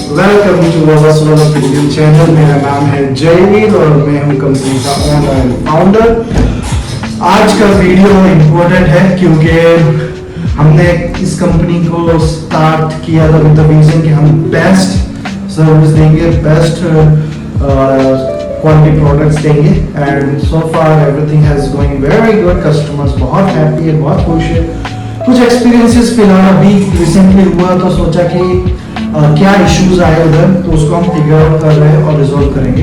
Welcome to our solar premium channel. मेरा नाम है जयवीर और मैं हूं कंपनी का ओनर एंड फाउंडर। आज का वीडियो इम्पोर्टेंट है क्योंकि हमने इस कंपनी को स्टार्ट किया था विद द विजन कि हम बेस्ट सर्विस देंगे, बेस्ट क्वालिटी प्रोडक्ट्स देंगे and so far everything has going very good. Customers बहुत हैप्पी है, बहुत खुश है। कुछ एक्सपीरियंसेस फिलहाल अभी रिसेंटली हुआ तो सोचा कि क्या इश्यूज आए उधर, तो उसको हम फिगर आउट कर रहे हैं और रिजॉल्व करेंगे।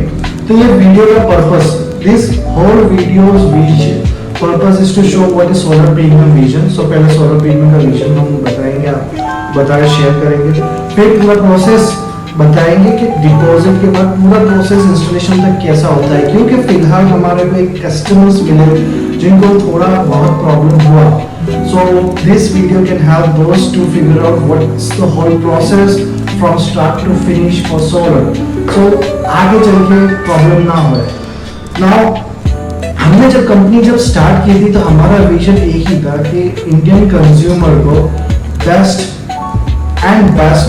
तो ये वीडियो का purpose, this whole video's purpose is to show what is solar premium vision. So पहले सोलर प्रीमियम का विजन हम बताएंगे, आप बताए शेयर करेंगे, फिर पूरा प्रोसेस बताएंगे कि डिपॉजिट के बाद पूरा प्रोसेस इंस्टॉलेशन तक कैसा होता है। क्योंकि फिलहाल हमारे को एक कस्टमर्स मिले जिनको थोड़ा बहुत प्रॉब्लम हुआ। So this video can help those to figure out what's the whole process from start to finish for solar. So आगे चल के प्रॉब्लम ना हो। Now हमने जब कंपनी स्टार्ट की थी तो हमारा विजन एक ही था कि इंडियन कंज्यूमर को best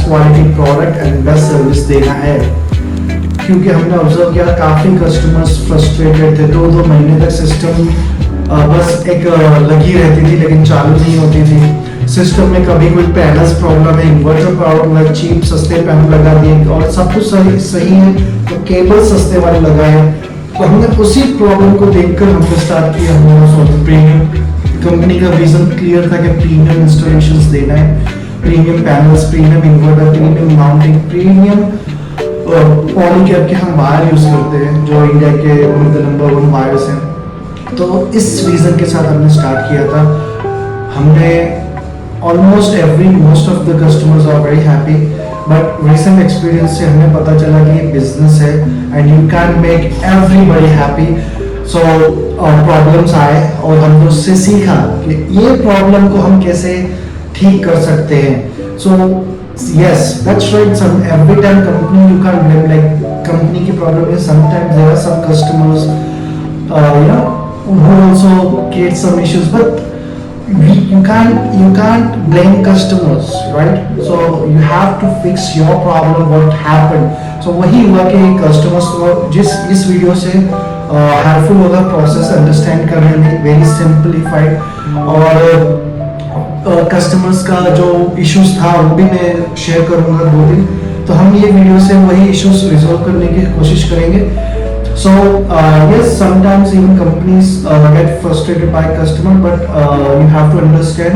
quality product and best service देना है। क्योंकि हमने ऑब्जर्व किया काफी कस्टमर्स फ्रस्ट्रेटेड थे, 2-2 महीने तक सिस्टम बस एक लगी रहती थी लेकिन चालू नहीं होती थी। सिस्टम में कभी कोई पैनल्स प्रॉब्लम है, इन्वर्टर प्रॉब्लम, चीप सस्ते पैनल लगा दिए और सब कुछ सही है तो केबल सस्ते वाले लगाए। तो हमने उसी प्रॉब्लम को देखकर हमने स्टार्ट किया हमारा सोलर प्रीमियम। कंपनी का विजन क्लियर था कि प्रीमियम इंस्टॉलेशंस देना है, premium panels, premium inverter, premium mounting, premium Polycab के हम वायर यूज करते हैं जो इंडिया के नंबर 1 वायर्स हैं। तो इस रीजन के साथ हमने स्टार्ट किया था। हमने most of the customers are very happy, but recent experience से हमें पता चला कि ये बिजनेस है and you can make everybody happy. So problems आए और हमने उससे सीखा कि ये प्रॉब्लम को हम कैसे ठीक कर सकते हैं। सो yes, that's right. Every time company you can't blame, like company की problem is sometimes there are some customers who also create some issues, but you can't blame customers, right? So you have to fix your problem, what happened. So वही हुआ कि customers को इस video से helpful होगा process understand करने में, very simplified. और कस्टमर्स का जो इश्यूज था वो भी मैं शेयर करूंगा 2 दिन। तो हम ये वीडियो से वही इश्यूज रिजॉल्व करने की कोशिश करेंगे। So yes, sometimes even companies get frustrated by customer, but you have to understand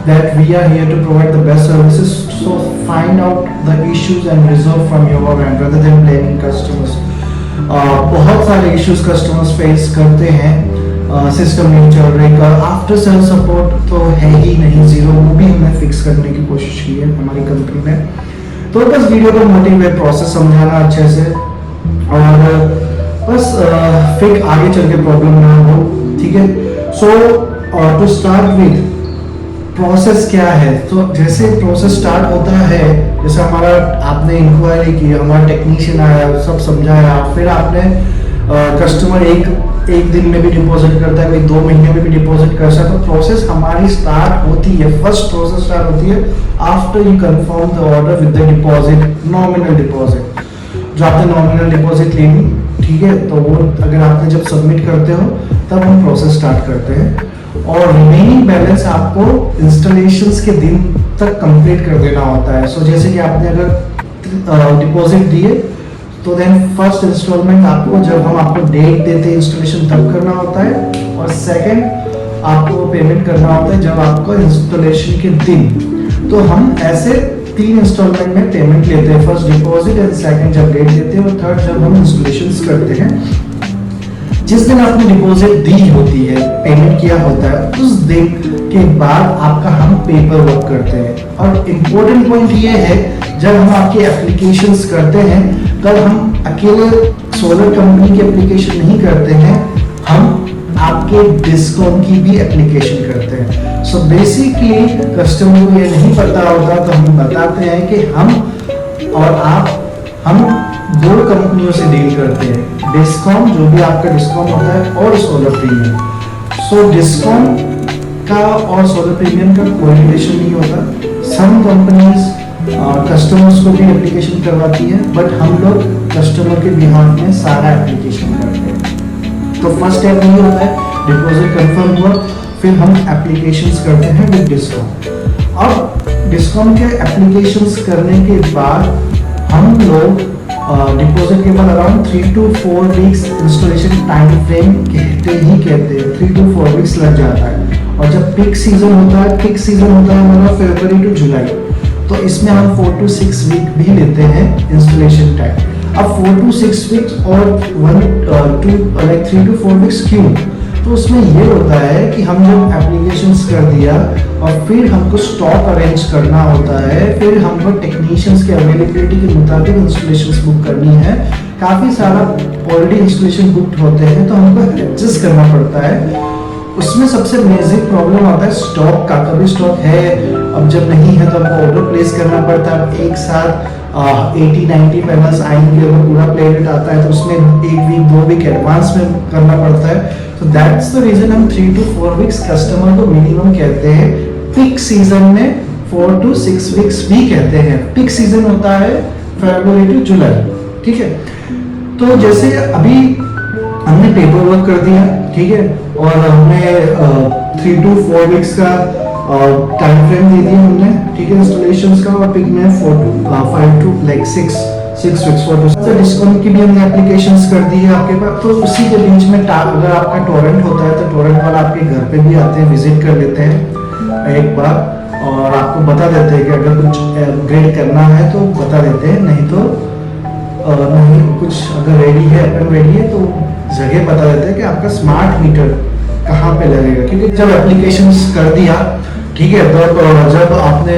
that we are here to provide the best services. So find out the issues and resolve from your end rather than blaming customers. बहुत सारे issues customers face करते हैं, system नहीं चल रही का, after sale support तो है ही नहीं, जीरो, वो भी हमने फिक्स करने की कोशिश की है हमारी कंपनी ने। तो बस वीडियो का मोटिव है प्रोसेस समझाना अच्छे से और बस फिर आगे चल के प्रॉब्लम ना हो, ठीक है। सो टू स्टार्ट विद प्रोसेस क्या है, तो जैसे प्रोसेस स्टार्ट होता है, जैसे हमारा आपने इंक्वायरी की, हमारा टेक्नीशियन आया, सब समझाया, फिर आपने कस्टमर एक दिन में भी डिपॉजिट करता है, कोई 2 महीने में भी डिपॉजिट कर सकता है। तो प्रोसेस हमारी स्टार्ट होती है, फर्स्ट प्रोसेस स्टार्ट होती है after you confirm the order with the deposit, nominal deposit. जो आपने नॉमिनल डिपॉजिट लेनी, ठीक है, तो वो अगर आपने जब सबमिट करते हो तब हम प्रोसेस स्टार्ट करते हैं और रिमेनिंग बैलेंस आपको इंस्टॉलेशंस के दिन तक कंप्लीट कर देना होता है। सो जैसे कि आपने अगर डिपॉजिट दिए तो देन फर्स्ट इंस्टॉलमेंट आपको जब हम आपको डेट देते हैं इंस्टॉलेशन तब करना होता है और सेकंड आपको पेमेंट करना होता है जब आपको इंस्टॉलेशन के दिन। तो हम ऐसे 3 इंस्टॉलमेंट में पेमेंट लेते हैं, फर्स्ट डिपॉजिट एंड सेकंड जब डेट देते हैं और थर्ड जब हम इंस्टॉलेशंस करते हैं। जिस दिन आपने डिपॉजिट दी होती है, पेमेंट किया होता है, उस दिन के बाद आपका हम पेपर वर्क करते हैं। और इम्पोर्टेंट पॉइंट ये है, जब हम आपके एप्लीकेशंस करते हैं तब हम अकेले सोलर कंपनी की एप्लीकेशन नहीं करते हैं, हम आपके डिस्कॉम की भी एप्लीकेशन करते हैं। सो बेसिकली कस्टमर को ये नहीं पता होता तो हम बताते हैं कि हम 2 कंपनियों से डील करते हैं, डिस्कॉम जो भी आपका डिस्कॉम होता है और सोलर प्रीमियम। सो डिस्कॉम का और सोलर प्रीमियम का कोई रिलेशन नहीं होता। सम कंपनीज कस्टमर्स को भी एप्लीकेशन करवाती है, बट हम लोग कस्टमर के बिहाफ में सारा एप्लीकेशन करते हैं। तो फर्स्ट स्टेप ये होता है, डिपॉजिट कंफर्म हुआ, फिर हम एप्लीकेशंस करते हैं विद डिस्काउंट। अब डिस्काउंट के एप्लीकेशंस करने के बाद हम लोग डिपॉजिट के बाद around 3 to 4 weeks installation time frame कहते हैं 3 to 4 वीक्स लग जाता है। और जब पीक सीजन होता है हमारा फरवरी टू जुलाई, तो इसमें हम 4 to 6 वीक भी लेते हैं इंस्टॉलेशन टाइम। अब 4 to 6 वीक्स और 3 to 4 वीक्स क्यों? तो उसमें ये होता है कि हम जब एप्लीकेशंस कर दिया और फिर हमको स्टॉक अरेंज करना होता है, फिर हमको टेक्नीशियंस के अवेलेबिलिटी के मुताबिक इंस्टॉलेशंस बुक करनी है। काफ़ी सारा ऑलरेडी इंस्टॉलेशन बुकड होते हैं, तो हमको एडजस्ट करना पड़ता है। उसमें सबसे बेसिक प्रॉब्लम आता है स्टॉक का। कभी स्टॉक है, अब जब नहीं है तो हमको ऑर्डर प्लेस करना पड़ता है। अब एक साथ 80-90 पैनल्स आएंगे, अगर पूरा प्लेट आता है तो उसमें 1 वीक 2 वीक एडवांस में करना पड़ता है। तो दैट्स द रीजन हम 3 to 4 वीक्स कस्टमर को मिनिमम कहते हैं। पीक सीजन में 4 to 6 वीक्स भी कहते हैं। पीक सीजन होता है फरवरी टू जुलाई, ठीक है। तो जैसे अभी हमने पेपर वर्क कर दिया, ठीक है, और हमने 3 to 4 वीक्स का टाइम फ्रेम दे दिया हमने, ठीक है, इंस्टॉलेशंस का। और पिक में 5 to 6 वीक्स फोटो डिस्काउंट की भी हमने एप्लीकेशंस कर दी है आपके पास। तो उसी के बीच में अगर आपका टोरेंट होता है तो टोरेंट वाला आपके घर पे भी आते हैं, विजिट कर लेते हैं एक बार, और आपको बता देते हैं कि अगर कुछ अपग्रेड करना है तो बता देते हैं, नहीं तो नहीं कुछ अगर रेडी है, अपन रेडी है तो जगह बता देते हैं कि आपका स्मार्ट मीटर कहाँ पे लगेगा। क्योंकि जब एप्लीकेशंस कर दिया, ठीक है, तो जब आपने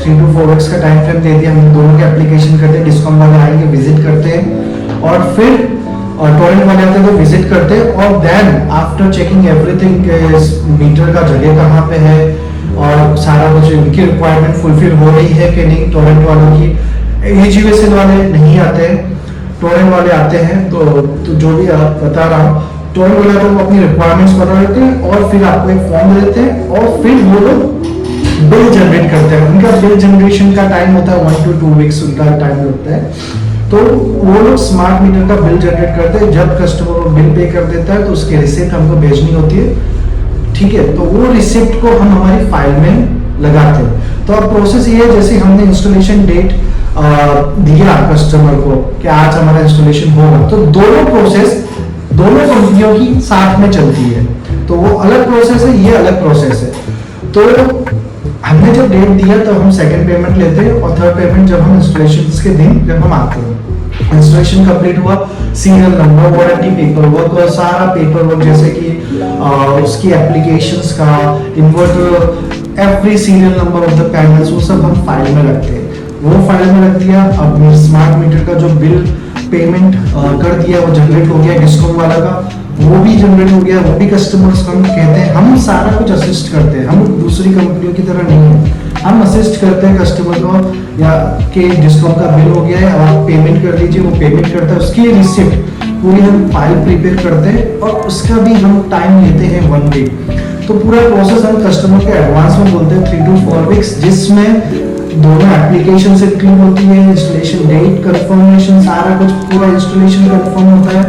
3 to 4 वीक्स का टाइम फ्रेम दे दिया, हम दोनों के एप्लीकेशन करते हैं, डिस्काउंट वाले आएंगे, विजिट करते हैं, और फिर टोरेंट वाले आते हैं तो विजिट करते हैं। और देन आफ्टर चेकिंग एवरीथिंग के मीटर का जगह कहाँ पे है और सारा कुछ उनकी रिक्वायरमेंट फुलफिल हो रही है कि नहीं टोरेंट वालों की। AGVSL वाले नहीं आते हैं, टोरेंट वाले आते हैं। तो जो भी आप बता रहा हूँ, टोरेंट वाले तो अपनी रिक्वायरमेंट्स बता देते हैं और फिर आपको एक फॉर्म दे देते हैं, और फिर वो लोग बिल जनरेट करते हैं। उनका बिल जनरेशन का टाइम होता है 1 to 2 वीक्स उनका टाइम लगता है। तो वो लोग स्मार्ट मीटर का बिल जनरेट करते हैं। जब कस्टमर बिल पे कर देता है तो उसकी रिसिप्ट हमको भेजनी होती है, ठीक है। तो वो रिसिप्ट को हम हमारी फाइल में लगाते हैं। तो अब प्रोसेस ये है, जैसे हमने इंस्टॉलेशन डेट दिया कस्टमर को कि आज हमारा इंस्टॉलेशन होगा, तो दोनों प्रोसेस दोनों कंपनियों की साथ में चलती है। तो वो अलग प्रोसेस है, ये अलग प्रोसेस है। तो हमने जब डेट दिया तो हम सेकंड पेमेंट लेते हैं, और थर्ड पेमेंट जब हम इंस्टॉलेशन के दिन जब हम आते हैं। इंस्टॉलेशन कंप्लीट हुआ, serial number, warranty paper work और सारा पेपर वर्क, जैसे कि उसकी एप्लीकेशंस का, inverter, every serial number of the panels, वो सब हम फाइल में रखते हैं। वो फाइल में रख दिया। अब स्मार्ट मीटर का जो बिल पेमेंट कर दिया वो जनरेट हो गया, डिस्काउंट वाला का वो भी जनरेट हो गया, वो भी कस्टमर्स को हम कहते हैं। हम सारा कुछ असिस्ट करते हैं, हम दूसरी कंपनियों की तरह नहीं है। हम असिस्ट करते हैं कस्टमर को, या कि डिस्काउंट का बिल हो गया है, आप पेमेंट कर दीजिए, वो पेमेंट करता है, उसकी रिसिप्ट पूरी हम फाइल प्रिपेयर करते हैं, और उसका भी हम टाइम लेते हैं 1 वीक। तो पूरा प्रोसेस हम कस्टमर के एडवांस में बोलते हैं 3 to 4 वीक्स, जिसमें दोनों एप्लीकेशन से क्लीन होती है, इंस्टॉलेशन डेट कंफर्मेशन, सारा कुछ पूरा इंस्टॉलेशन कंफर्म होता है,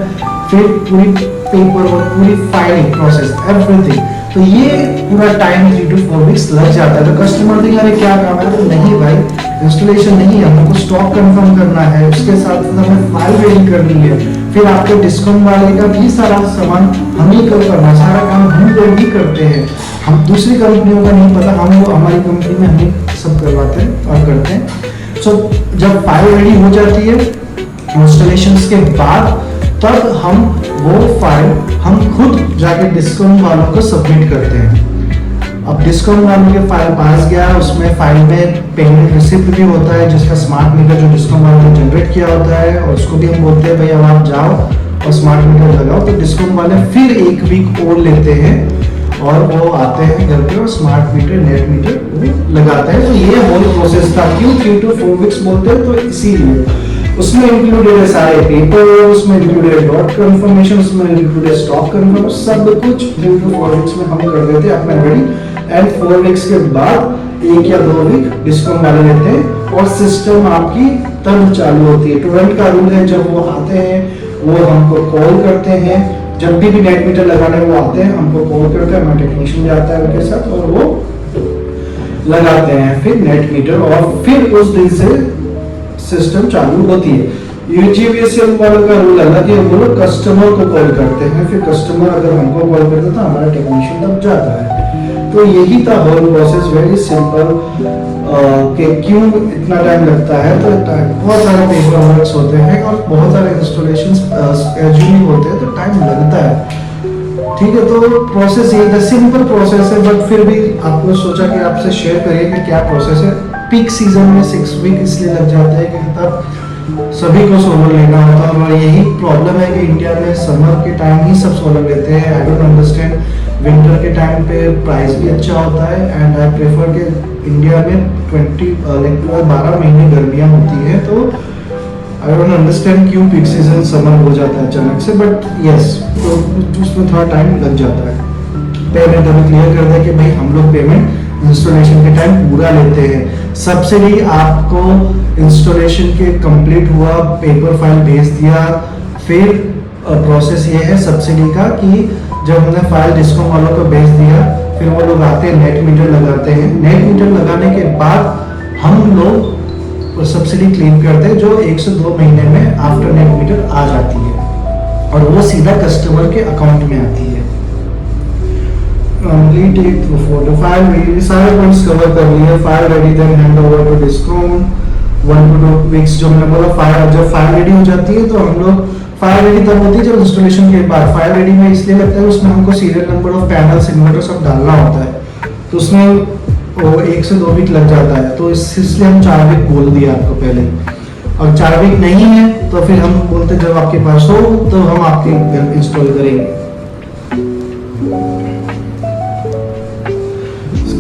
फिर पूरी पेपर और पूरी फाइलिंग प्रोसेस एवरीथिंग। तो ये पूरा टाइम 3 to 4 वीक्स लग जाता है। तो कस्टमर देखेंगे अरे क्या काम है, तो नहीं भाई इंस्टॉलेशन नहीं है, हमको स्टॉक कंफर्म करना है, उसके साथ हमें फाइल रेडी करनी है, फिर आपको डिस्काउंट वाले का भी सारा सामान हम ही करना, सारा काम हम लोग ही करते हैं। हम दूसरी कंपनियों का नहीं पता, हम वो हमारी कंपनी में हम सब करवाते हैं और करते हैं। सो जब फाइल रेडी हो जाती है इंस्टॉलेशन के बाद, तब हम वो फाइल हम खुद जाके डिस्काउंट वालों को सबमिट करते हैं। अब डिस्काउंट वालों के फाइल पास गया, उसमें फाइल में पेमेंट रिसिप्ट भी होता है, जिसका स्मार्ट मीटर जो डिस्काउंट वालों ने जनरेट किया होता है, और उसको भी हम बोलते हैं भाई अब आप जाओ और स्मार्ट मीटर लगाओ। तो डिस्काउंट वाले फिर 1 वीक और लेते हैं, और वो आते हैं घर पे और स्मार्ट मीटर, नेट मीटर वो लगाते हैं। तो ये होल प्रोसेस था। क्यों 3 to 4 वीक्स बोलते हैं, तो इसीलिए उसमें इंक्लूडेड है सारे पेपर, उसमें इंक्लूडेड डॉट कंफर्मेशन, उसमें इंक्लूडेड स्टॉक कंफर्म, सब कुछ 3 to 4 वीक्स में हम कर देते हैं अपना रेडी। एंड 4 वीक्स के बाद 1 या 2 वीक डिस्काउंट वाले लेते हैं, और सिस्टम आपकी तब चालू होती है। टोरेंट का रूल है, जब वो आते हैं वो हमको कॉल करते हैं, जब भी नेट मीटर लगाने वो आते हैं हमको कॉल करते हैं, हमारा टेक्नीशियन जाता है उनके साथ और वो लगाते हैं फिर नेट मीटर, और फिर उस दिन से सिस्टम चालू होती है। यूजीवीएसएल वालों का रूल अलग है, वो लोग कस्टमर को कॉल करते हैं, फिर कस्टमर अगर हमको कॉल करता है तो हमारा टेक्नीशियन तब जाता है। तो यही था होल प्रोसेस, वेरी सिंपल। कि क्यों इतना टाइम लगता है, तो बहुत सारे पेपर वर्क्स होते हैं और बहुत सारे इंस्टॉलेशंस एजुअली होते हैं, तो टाइम लगता है। ठीक है, तो प्रोसेस ये सिंपल प्रोसेस है, बट फिर भी आपको सोचा कि आपसे शेयर करिए कि क्या प्रोसेस है। पीक सीजन में 6 वीक इसलिए लग जाते हैं कि तब सभी को सोलर लेना होता है, और यही प्रॉब्लम है कि इंडिया में समर के टाइम ही सब सोलर लेते हैं। आई डोंट अंडरस्टैंड, विंटर के टाइम पे प्राइस भी अच्छा होता है, एंड आई प्रेफर कि इंडिया में 12 महीने गर्मियाँ होती है, तो आई डोंट अंडरस्टैंड क्यों पीक सीजन समर हो जाता है अचानक से, बट यस, तो उसमें थोड़ा टाइम लग जाता है। पेमेंट हमें क्लियर कर दें कि भाई हम लोग पेमेंट इंस्टॉलेशन के टाइम पूरा लेते हैं। सब्सिडी आपको इंस्टॉलेशन के कंप्लीट हुआ, पेपर फाइल भेज दिया, फिर प्रोसेस ये है सब्सिडी का कि जब हमने फाइल डिस्कॉम वालों को भेज दिया, फिर वो लोग आते हैं नेट मीटर लगाते हैं। नेट मीटर लगाने के बाद हम लोग सब्सिडी क्लेम करते हैं, जो 1 से 2 महीने में आफ्टर नेट मीटर आ जाती है और वो सीधा कस्टमर के अकाउंट में आती है। कंप्लीट इट फोटो फाइल सारे पॉइंट्स कवर कर लिए। File ready, then hand over to discom 1 to 2 weeks. जो मैंने बोला फाइल, जब फाइल रेडी हो जाती है तो हम लोग, फाइल रेडी तब होती है जब इंस्टॉलेशन के बाद। फाइल रेडी में इसलिए लगता है उसमें हमको serial number of panels, inverter सब डालना होता है, तो उसमें वो 1 से 2 वीक लग जाता है, तो इसलिए हम 4 वीक बोल दिया आपको पहले। और 4 वीक नहीं है तो फिर हम बोलते जब आपके पास हो तो हम आपके घर इंस्टॉल करेंगे।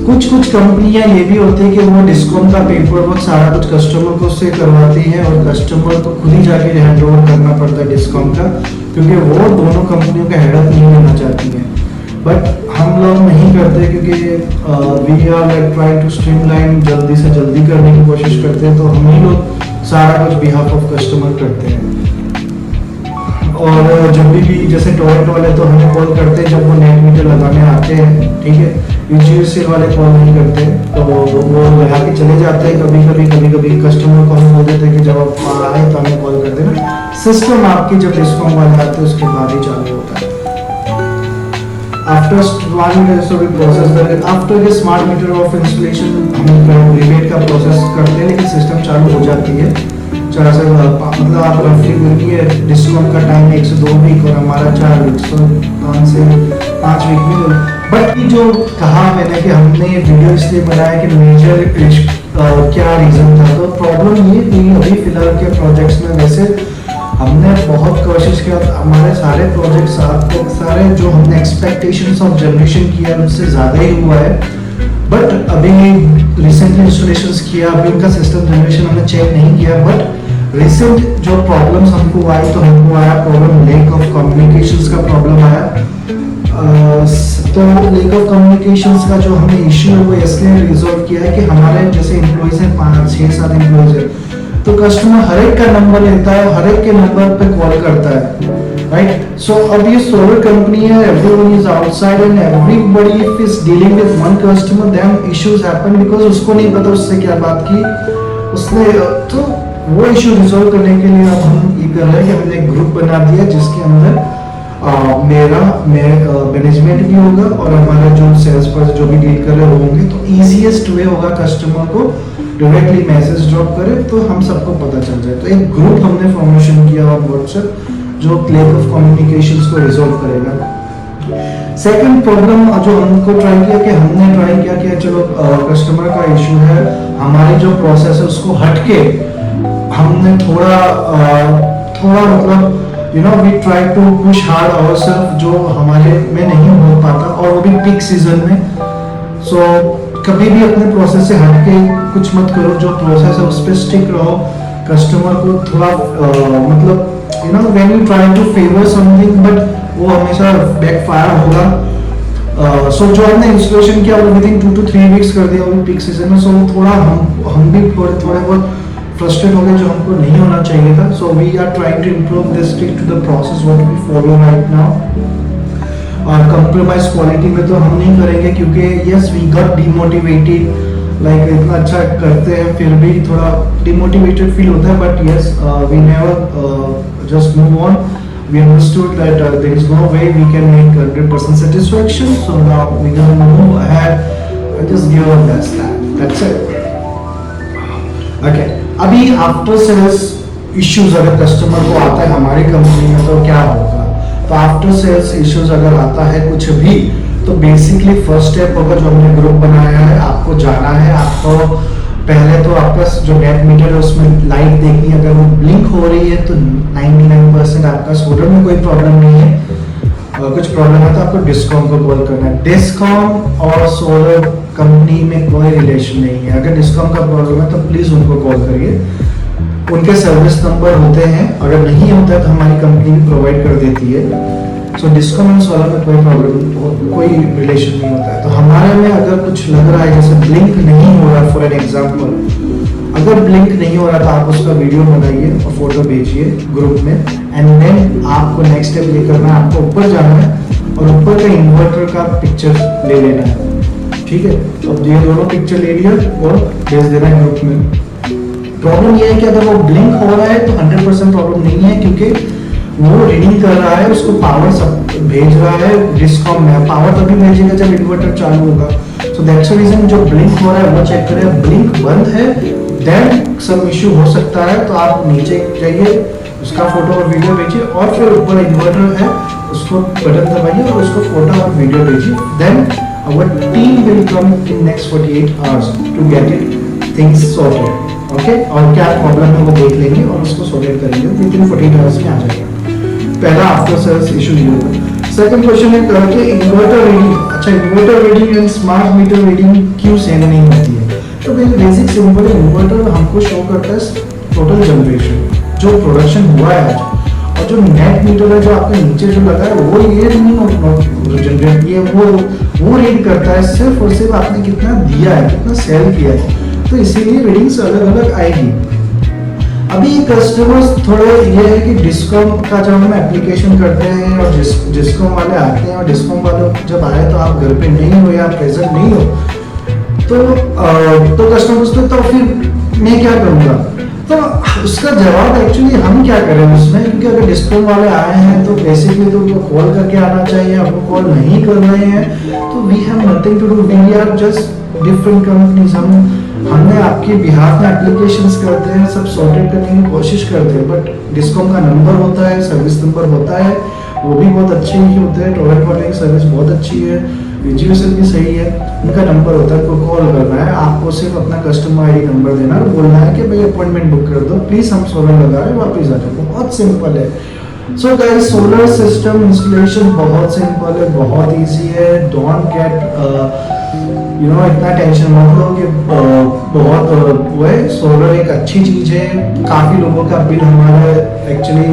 कुछ कंपनियां ये भी होती है कि वो डिस्कॉम का पेपर वर्क सारा कुछ कस्टमर को से करवाती हैं और कस्टमर को खुद ही जाके हैंड ओवर करना पड़ता है डिस्कॉम का, क्योंकि वो दोनों कंपनियों का हेडअप नहीं लेना चाहती हैं। बट हम लोग नहीं करते क्योंकि we are like trying to streamline, जल्दी से जल्दी करने की कोशिश करते हैं, तो हम ही लोग सारा कुछ बिहाफ ऑफ कस्टमर करते हैं। और जब भी जैसे टोरेंट वाले तो हमें कॉल करते हैं जब वो नेट मीटर लगाने आते हैं, ठीक है। यूजीवीएसएल वाले कॉल नहीं करते, तो वो लगा के चले जाते हैं। कभी कभी कस्टमर को हम बोल देते हैं कि जब आप आए तो हमें कॉल कर देना। सिस्टम आपकी जब डिस्कॉम वाले आते हैं उसके बाद ही चालू होता है। After the smart meter of installation हम रिबेट का प्रोसेस करते हैं, लेकिन सिस्टम चालू हो जाती है। मतलब आप रफली बोलिए डिस्कॉम का टाइम 1 से 2 वीक और हमारा 4 वीक, तो 5 से 5 वीक में। बट जो कहा मैंने कि हमने ये वीडियो इसलिए बनाया कि मेजर क्या रीज़न था, तो प्रॉब्लम ये थी अभी फिलहाल के प्रोजेक्ट्स में। वैसे हमने बहुत कोशिश किया, हमारे सारे प्रोजेक्ट्स आपको सारे जो हमने एक्सपेक्टेशंस ऑफ जनरेशन किया उससे ज़्यादा ही हुआ है। बट अभी रिसेंटली इंस्टॉलेशंस किया, अभी उनका सिस्टम जनरेशन हमने चेक नहीं किया, बट रिसेंट जो प्रॉब्लम्स हमको आई, तो हमको आया प्रॉब्लम लेक ऑफ कम्युनिकेशंस का प्रॉब्लम आया। तो लेक ऑफ कम्युनिकेशंस का जो हमें इश्यू है वो इसलिए रिजॉल्व किया है कि हमारे जैसे एम्प्लॉइज हैं 5, 6, 7 एम्प्लॉइज हैं, तो कस्टमर हर एक का नंबर लेता है और हर एक के नंबर पे कॉल करता है, राइट। सो अब ये सोलर कंपनी है, everyone is outside and everybody if is dealing with one customer, then issues happen because उसको नहीं पता उससे क्या बात की उसने। तो वो इश्यू रिजॉल्व करने के लिए अब हम ये कर रहे हैं कि हमने एक ग्रुप बना दिया जिसके अंदर मेरा मैनेजमेंट भी होगा और हमारा जो सेल्स पर्सन जो भी डील कर रहे होंगे, तो इजीएस्ट वे होगा कस्टमर को डायरेक्टली मैसेज ड्रॉप करे तो हम सबको पता चल जाए। तो एक ग्रुप हमने फॉर्मेशन किया और व्हाट्सएप जो लेक ऑफ कम्युनिकेशंस को रिजॉल्व करेगा। सेकंड प्रॉब्लम जो हमको ट्राई किया कि हमने ट्राई किया कि चलो कस्टमर का इशू है, हमारी जो प्रोसेस है उसको हटके हमने थोड़ा मतलब we try to push hard ourselves, जो हमारे में नहीं हो पाता, और वो भी पीक सीजन में। सो कभी भी अपने प्रोसेस से हटके कुछ मत करो, जो प्रोसेस है उस पर स्टिक रहो। कस्टमर को थोड़ा मतलब when you try to favour something but वो हमेशा बैकफायर होगा। सो जो हमने इंस्टॉलेशन किया वो विदिन 2 to 3 वीक्स कर दिया, वो पीक सीजन में। सो थोड़ा हम भी थोड़े बहुत फ्रस्ट्रेट हो गए, जो हमको नहीं होना चाहिए था। So we are trying to improve this, stick to the process what we follow right now. और कंप्रोमाइज क्वालिटी में तो हम नहीं करेंगे, क्योंकि yes we got demotivated, like इतना अच्छा करते हैं फिर भी थोड़ा डिमोटिवेटेड फील होता है, but yes we never just move on. We understood that there is no way we can make 100% satisfaction, so now we're gonna move ahead and just give our best. That's it. Okay. अभी after sales issues अगर customer को आता है हमारी company में तो क्या होगा? तो आफ्टर सेल्स इश्यूज अगर आता है कुछ भी, तो बेसिकली फर्स्ट स्टेप होगा जो हमने ग्रुप बनाया है, आपको जाना है। आपको पहले तो आपका जो नेट मीटर है उसमें लाइट देखनी है, अगर वो ब्लिंक हो रही है तो 99% आपका सोलर में कोई प्रॉब्लम नहीं है। कुछ प्रॉब्लम है तो आपको डिस्कॉम को कॉल करना है। डिस्कॉम और सोलर कंपनी में कोई रिलेशन नहीं है। अगर डिस्कॉम का प्रॉब्लम है तो प्लीज उनको कॉल करिए, उनके सर्विस नंबर होते हैं, अगर नहीं होता है तो हमारी कंपनी भी प्रोवाइड कर देती है। सो डिस्कॉम एंड सोलर में कोई प्रॉब्लम, कोई रिलेशन नहीं होता है। तो हमारे में अगर कुछ लग रहा है जैसे ब्लिंक नहीं हो रहा, फॉर एन एग्जाम्पल अगर ब्लिंक नहीं हो रहा तो आप उसका वीडियो बनाइए और फोटो भेजिए ग्रुप में, एंड देन आपको नेक्स्ट स्टेप ये करना है, आपको ऊपर जाना है और ऊपर का इन्वर्टर का पिक्चर ले लेना है, ठीक है। अब ये दोनों पिक्चर ले लिया और भेज देना है ग्रुप में। प्रॉब्लम ये है कि अगर वो ब्लिंक हो रहा है तो 100% प्रॉब्लम नहीं है, क्योंकि वो रीडिंग कर रहा है, उसको पावर सब भेज रहा है डिस्कॉम में। पावर तभी भेजेगा जब इन्वर्टर चालू होगा। सो दैट्स द रीजन जो ब्लिंक हो रहा है वो चेक करें। ब्लिंक बंद है देन सब इश्यू हो सकता है, तो आप नीचे जाइए, उसका फोटो और वीडियो भेजिए, और फिर ऊपर इन्वर्टर है उसको बटन दबाइए और उसको फोटो और वीडियो भेजिए। Then our team will come in next 48 hours to get it things sorted, okay. और क्या प्रॉब्लम है वो देख लेंगे और उसको सॉर्टेड करेंगे, विदिन 48 आवर्स में आ जाएगा। पहला आफ्टर सेल्स इशू ये होगा। सेकंड क्वेश्चन है कि इन्वर्टर रीडिंग, अच्छा inverter reading and smart meter reading क्यों सेम नहीं होती है? तो बेसिक सिंपल है, इन्वर्टर हमको शो करता है टोटल जनरेशन जो प्रोडक्शन हुआ है आज, और जो नेट मीटर है जो आपके नीचे जो लगा है वो ये नहीं जनरेट, ये वो रीड करता है सिर्फ और सिर्फ आपने कितना दिया है, कितना सेल किया है। तो इसीलिए रीडिंग्स अलग अलग आएगी। अभी कस्टमर्स थोड़े ये है कि डिस्कॉम का जब हम एप्लीकेशन करते हैं और डिस्कॉम वाले आते हैं, और डिस्कॉम वाले जब आए तो आप घर पे नहीं हो या प्रेजेंट नहीं हो, तो कस्टमर्स तो फिर मैं क्या करूँगा? तो उसका जवाब एक्चुअली हम क्या करें उसमें, क्योंकि अगर डिस्कॉम वाले आए हैं तो बेसिकली तो उनको कॉल करके आना चाहिए। आपको कॉल नहीं कर रहे हैं तो we have nothing to do, we are just different companies. हमने आपके बिहार में एप्लीकेशंस करते हैं, सब सॉर्टेड करने की कोशिश करते हैं, बट डिस्कॉम का नंबर होता है, सर्विस नंबर होता है, वो भी बहुत अच्छे ही होते हैं। टोरेंट वाले की सर्विस बहुत अच्छी है, विजिएशन भी सही है, उनका नंबर होता है, आपको कॉल करना है, आपको सिर्फ अपना कस्टमर आईडी नंबर देना और बोलना है कि भाई अपॉइंटमेंट बुक कर दो, प्लीज हम सोलर लगा रहे हैं, वापस आ जाओ। बहुत सिंपल है। So guys, solar system installation बहुत सिंपल है, बहुत इजी है। डोंट गेट इतना टेंशन मत लो कि बहुत वो है। सोलर एक अच्छी चीज है, काफी लोगों का बिल हमारा एक्चुअली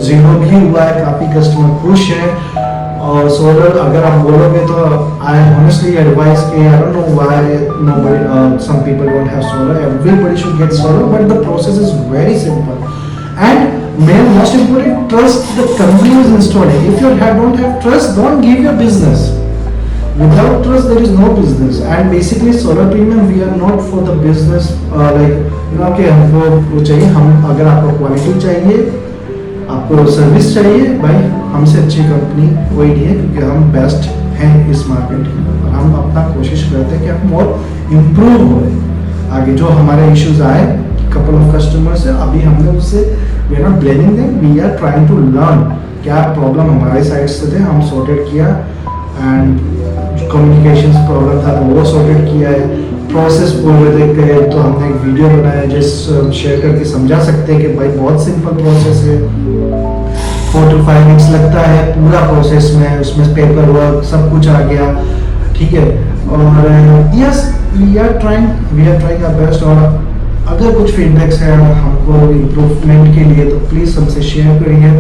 जीरो भी हुआ है, काफी कस्टमर खुश है। और सोलर अगर आप बोलोगे तो आई honestly advise कि I don't know why some people don't have solar. Everybody should get solar, but the process is very simple. And most important, trust the company who is installing. If you don't have trust, don't give your business. Without trust, there is no business. And basically, solar premium, we are not for the business. कि हमको वो चाहिए, हम अगर आपको quality चाहिए, आपको service चाहिए, भाई हमसे अच्छी कंपनी कोई नहीं है, क्योंकि हम बेस्ट हैं इस मार्केट में और हम अपना कोशिश करते हैं कि हम और इम्प्रूव हो। आगे जो हमारे इश्यूज आए, कपल ऑफ कस्टमर्स है, अभी हमने उससे we are not blaming them, we are trying to learn क्या प्रॉब्लम हमारे साइड से थे, हम सॉर्टेड किया। एंड कम्युनिकेशन प्रॉब्लम था तो वो सॉर्टेड किया है। प्रोसेस बोल रहे थे तो हमने एक वीडियो बनाया जिस शेयर करके समझा सकते हैं कि भाई बहुत सिंपल प्रोसेस है, 4 to 5 weeks लगता है पूरा प्रोसेस में, उसमें पेपर वर्क सब कुछ आ गया, ठीक है। और yes, we are trying our best. और अगर कुछ फीडबैक्स है हमको इम्प्रूवमेंट के लिए तो प्लीज़ हमसे शेयर करिए।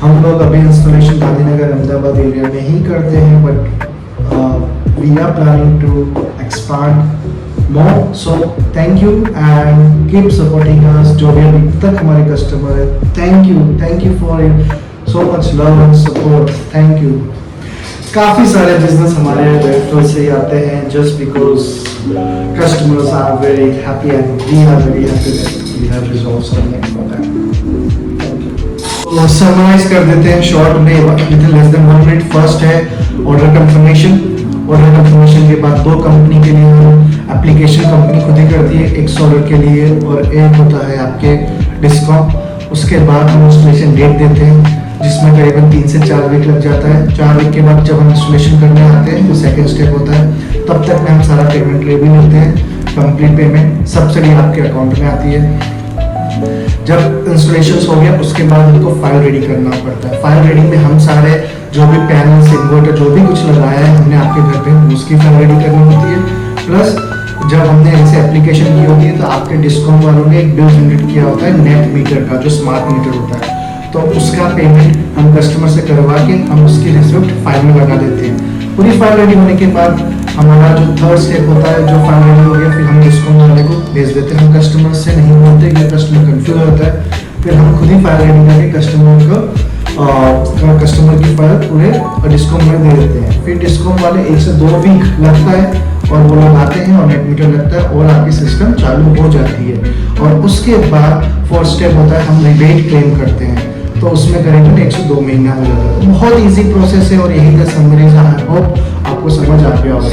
हम लोग अभी इंस्टॉलेशन गांधीनगर अहमदाबाद एरिया में ही करते हैं, but we are planning to expand more. So thank you and keep supporting us. जो भी अभी तक हमारे कस्टमर है, thank you for so much love and support. Thank you. काफ़ी सारे बिजनेस हमारे रेफरल से ही आते हैं just because customers are very happy and we are very happy that we have resolved something for them. तो summarise कर देते हैं शॉर्ट में within less than 1 minute. First है ऑर्डर कंफर्मेशन. ऑर्डर कंफर्मेशन के बाद 2 कंपनी के लिए एप्लीकेशन कंपनी खुद ही करती है, एक सोलर के लिए और एक होता है आपके डिस्कॉम. उसके बाद हम इंस्टॉलेशन डेट देते हैं जिसमें करीबन 3 से 4 वीक लग जाता है. 4 वीक के बाद जब हम इंस्टॉलेशन करने आते हैं तो सेकंड स्टेप होता है, तब तक में हम सारा पेमेंट ले भी लेते हैं. कंप्लीट पेमेंट सब्सिडी आपके अकाउंट में आती है. जब इंस्टॉलेशन हो गया उसके बाद हमको फाइल रेडी करना पड़ता है. फाइल रेडी में हम सारे जो भी पैनल्स इन्वर्टर जो भी कुछ लगाया है हमने आपके घर पे उसकी फाइल रेडी करनी होती है. प्लस जब हमने ऐसे एप्लीकेशन की होती है तो आपके डिस्कॉम वालों ने एक बिल जनरेट किया होता है नेट मीटर का, जो स्मार्ट मीटर होता है. तो उसका पेमेंट हम कस्टमर से करवा के हम उसकी रिसिप्ट फाइल में लगा देते हैं. पूरी फाइल रेडी होने के बाद हमारा जो थर्ड स्टेप होता है, जो फाइल रेडी हो गया फिर हम डिस्कॉम वाले को भेज देते हैं. हम कस्टमर से नहीं बोलते कि कस्टमर कंफ्यूज होता है. फिर हम खुद ही फाइल रेडी करके कस्टमर को कस्टमर की फाइल पूरे डिस्कॉम में दे देते हैं. फिर डिस्कॉम वाले 1 से 2 वीक लगता है और वो लोग आते हैं और नेट मीटर लगता है और आपकी सिस्टम चालू हो जाती है. और उसके बाद फोर्थ स्टेप होता है हम रिबेट क्लेम करते हैं. तो उसमें करीबन 1 से 2 महीना हो जाता है. बहुत इजी प्रोसेस है और यही था समरीज. आई होप आपको समझ आ गया होगा.